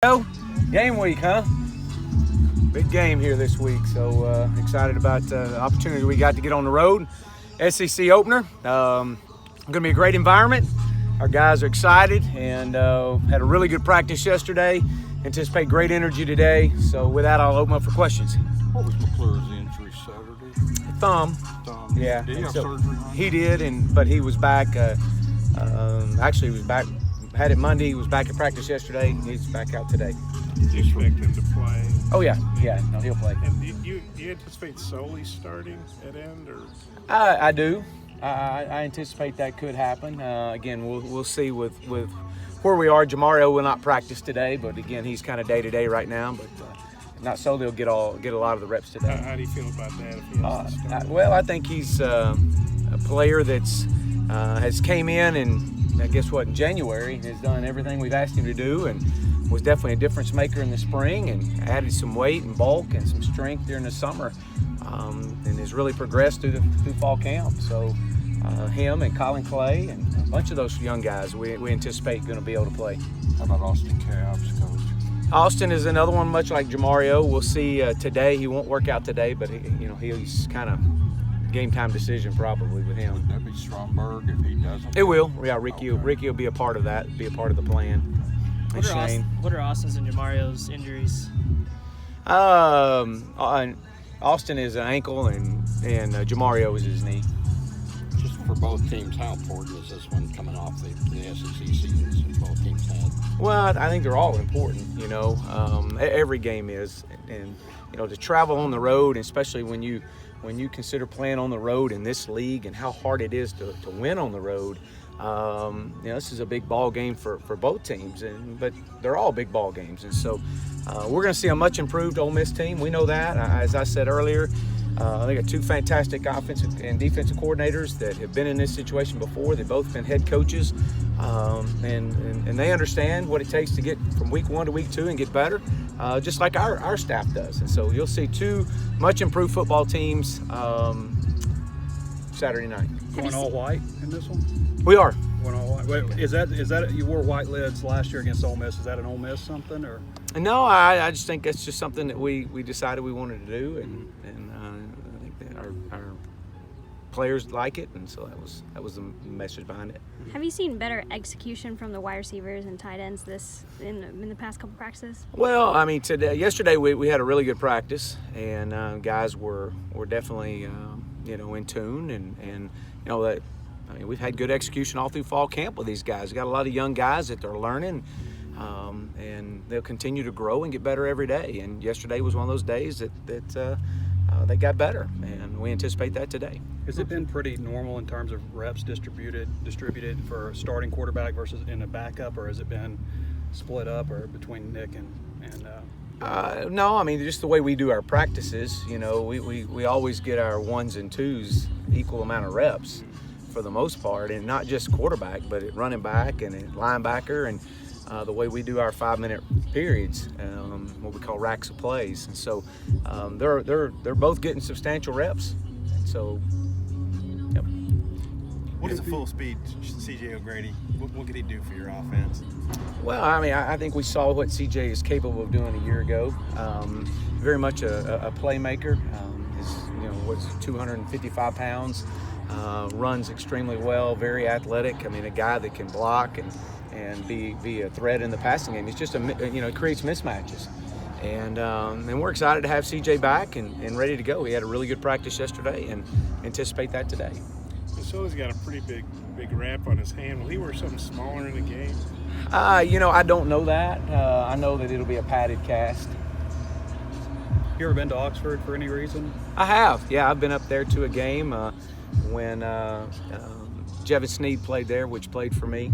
Oh, game week, huh? Big game here this week, so excited about the opportunity we got to get on the road. SEC opener. Going to be a great environment. Our guys are excited and had a really good practice yesterday. Anticipate great energy today. So with that, I'll open up for questions. What was McClure's injury Saturday? Thumb. Yeah. Did he have so surgery on it? He did, but he was back. Actually, he was back. Had it Monday. He was back at practice yesterday. He's back out today. Do you expect him to play? Oh yeah. No, he'll play. And do you anticipate Soley starting at end, or? I do. I anticipate that could happen. Again, we'll see with where we are. Jamario will not practice today, but again, he's kind of day to day right now. But not so they'll get a lot of the reps today. How do you feel about that? If he has to start? Well, I think he's a player that's has came in and I guess in January has done everything we've asked him to do and was definitely a difference maker in the spring and added some weight and bulk and some strength during the summer and has really progressed through fall camp. So him and Colin Clay and a bunch of those young guys we anticipate going to be able to play. How about Austin Cabs, Coach? Austin is another one much like Jamario. We'll see today. He won't work out today, but he's kind of game time decision probably with him. Would that be Stromberg if he doesn't? It will. Yeah, Ricky will be a part of that, be a part of the plan. And Shane. What are Austin's and Jamario's injuries? Austin is an ankle and Jamario is his knee. Just for both teams, how important is this one coming off the SEC seasons that both teams had? Well, I think they're all important. Every game is, and to travel on the road, especially when you consider playing on the road in this league and how hard it is to win on the road. This is a big ball game for both teams, but they're all big ball games, and so we're going to see a much improved Ole Miss team. We know that. As I said earlier, they got two fantastic offensive and defensive coordinators that have been in this situation before. They've both been head coaches, and they understand what it takes to get from week 1 to week 2 and get better, just like our staff does. And so you'll see two much improved football teams Saturday night. Going all white in this one? We are. Going all white. Wait, is that you wore white lids last year against Ole Miss? Is that an Ole Miss something or? No, I just think that's just something that we decided we wanted to do, and I think that our players like it, and so that was the message behind it. Have you seen better execution from the wide receivers and tight ends in the past couple practices? Well, I mean, yesterday we had a really good practice, and guys were definitely in tune, and that. I mean, we've had good execution all through fall camp with these guys. We've got a lot of young guys that they're learning, and they'll continue to grow and get better every day. And yesterday was one of those days that they got better, and we anticipate that today. Has it been pretty normal in terms of reps distributed for a starting quarterback versus in a backup, or has it been split up or between Nick and No, I mean, just the way we do our practices, we always get our 1s and 2s equal amount of reps for the most part, and not just quarterback, but at running back and at linebacker, and the way we do our 5-minute periods, what we call racks of plays. And so they're both getting substantial reps. And so, yep. What is a full speed CJ O'Grady? What could he do for your offense? Well, I mean, I think we saw what CJ is capable of doing a year ago. Very much a playmaker. Was 255 pounds. Runs extremely well, very athletic. I mean, a guy that can block and be a threat in the passing game. He's just it creates mismatches, and we're excited to have CJ back and ready to go. He had a really good practice yesterday, and anticipate that today. Soley's got a pretty big wrap on his hand. Will he wear something smaller in the game? I don't know that. I know that it'll be a padded cast. You ever been to Oxford for any reason? I have. Yeah, I've been up there to a game when Jevis Sneed played there, which played for me,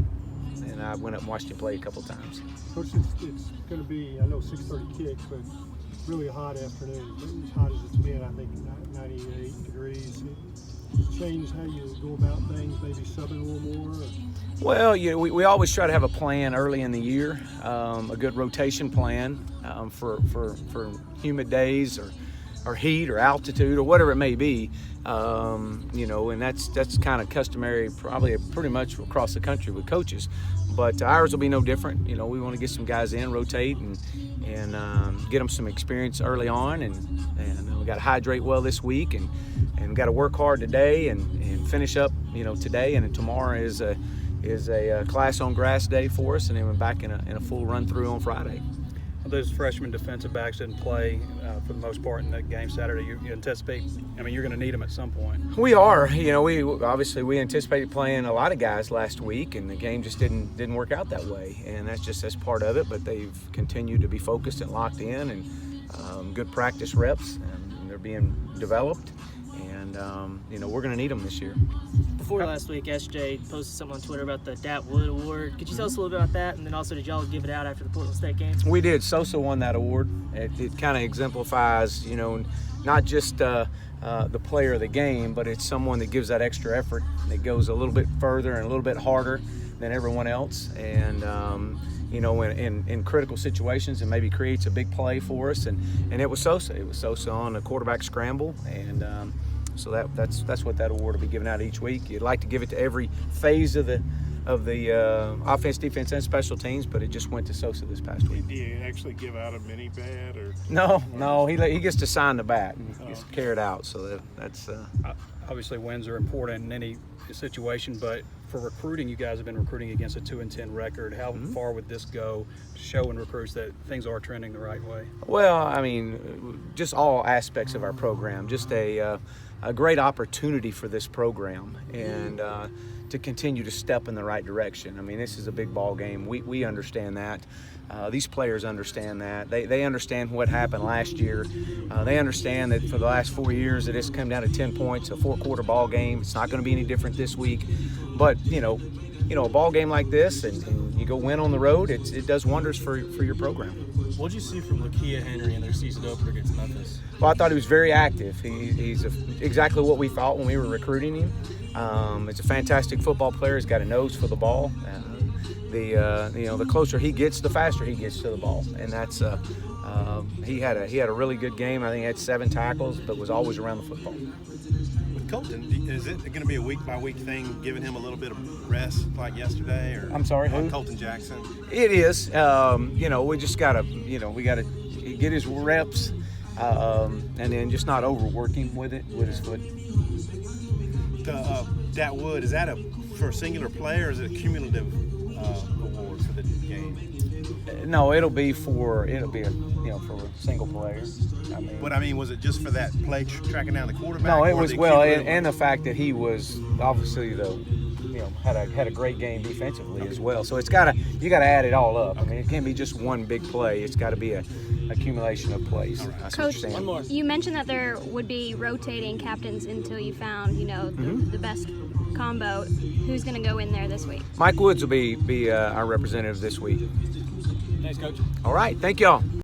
and I went up and watched him play a couple times. Coach, it's going to be, I know 6:30 kick, but really a hot afternoon. As hot as it's been, I think 98 degrees. It changes how you go about things, maybe subbing a little more? Or? Well, we always try to have a plan early in the year, a good rotation plan for humid days or heat or altitude or whatever it may be, and that's kind of customary probably pretty much across the country with coaches. but ours will be no different. You know, we want to get some guys in, rotate, and get them some experience early on, and we got to hydrate well this week, and got to work hard today and finish up, you know, today, and tomorrow is a class on grass day for us, and then we're back in a full run through on Friday. Those freshman defensive backs didn't play for the most part in that game Saturday. You anticipate, I mean, you're going to need them at some point. We are. You know, we anticipated playing a lot of guys last week, and the game just didn't work out that way, and that's part of it. But they've continued to be focused and locked in, and good practice reps, and they're being developed, and you know, we're going to need them this year. Before last week, SJ posted something on Twitter about the Dat Wood Award. Could you tell us a little bit about that? And then also, did y'all give it out after the Portland State game? We did. Sosa won that award. It kind of exemplifies, you know, not just the player of the game, but it's someone that gives that extra effort, that goes a little bit further and a little bit harder than everyone else, and you know, in critical situations, and maybe creates a big play for us. And it was Sosa. It was Sosa on a quarterback scramble, and so that's what that award will be given out each week. You'd like to give it to every phase of the offense, defense, and special teams, but it just went to Sosa this past week. Do you actually give out a mini bat, or? No, he gets to sign the bat and gets to carry it out. So that's obviously wins are important in any situation, but for recruiting, you guys have been recruiting against a 2-10 record. How far would this go, showing recruits that things are trending the right way? Well, I mean, just all aspects of our program, just a great opportunity for this program, and to continue to step in the right direction. I mean, this is a big ball game. We understand that. These players understand that. They understand what happened last year. They understand that for the last 4 years that it's come down to 10 points, a 4-quarter ball game. It's not going to be any different this week. But, you know, a ball game like this, and you go win on the road, it does wonders for your program. What did you see from Lakia Henry in their season opener against Memphis? Well, I thought he was very active. He's exactly what we thought when we were recruiting him. He's a fantastic football player. He's got a nose for the ball. The closer he gets, the faster he gets to the ball, and that's he had a really good game. I think he had 7 tackles, but was always around the football. With Colton, is it going to be a week-by-week thing, giving him a little bit of rest like yesterday? Or I'm sorry, who? Colton Jackson. It is. You know, we just gotta, we gotta get his reps, and then just not overworking with his foot. Dat Wood, is that for a singular player, or is it a cumulative award for the game? No, it'll be for a single player. I mean, was it just for that play tracking down the quarterback? No, it was and the fact that he was obviously had a great game defensively as well. So you gotta add it all up. I mean, it can't be just one big play. It's got to be a accumulation of plays. Right. Coach, you mentioned that there would be rotating captains until you found, the best combo. Who's going to go in there this week? Mike Woods will be our representative this week. Thanks, Coach. All right, thank y'all.